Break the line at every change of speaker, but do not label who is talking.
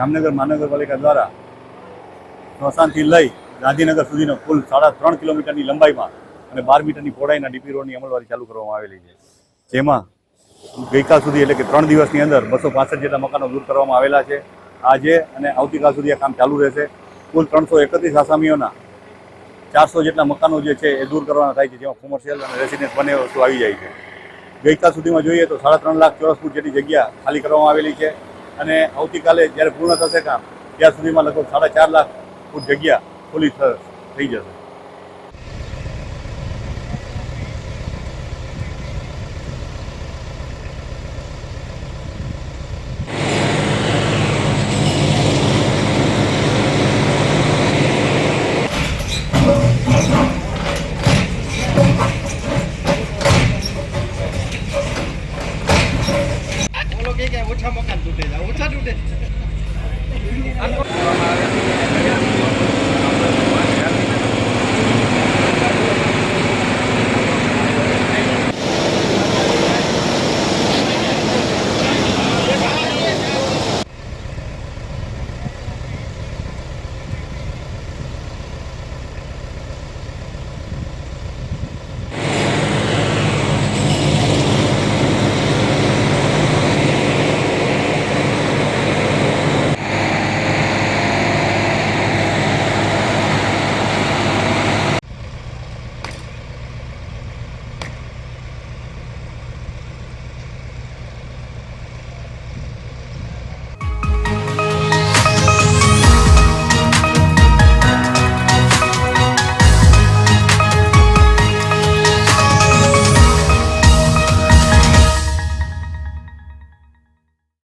જામનગર મહાનગરપાલિકા દ્વારા સ્મશાનથી લઈ ગાંધીનગર સુધીનો કુલ 3.5 કિલોમીટરની લંબાઈમાં અને 12 મીટરની પહોળાઈના ડીપી રોડની અમલવારી ચાલુ કરવામાં આવેલી છે, જેમાં ગઈકાલ સુધી એટલે કે 3 દિવસની અંદર 265 જેટલા મકાનો દૂર કરવામાં આવેલા છે. આજે અને આવતીકાલ સુધી આ કામ ચાલુ રહેશે. કુલ 331 આસામીઓના 400 જેટલા મકાનો જે છે એ દૂર કરવાના થાય છે, જેમાં કોમર્શિયલ અને રેસિડેન્સ બંને વસ્તુ આવી જાય છે. ગઈકાલ સુધીમાં જોઈએ તો 3.5 લાખ ચોરસ ફૂટ જેટલી જગ્યા ખાલી કરવામાં આવેલી છે અને આવતીકાલે જ્યારે પૂર્ણ થશે કામ ત્યાં સુધીમાં લગભગ 4.5 લાખ ફૂટ જગ્યા ખુલ્લી થઈ જશે.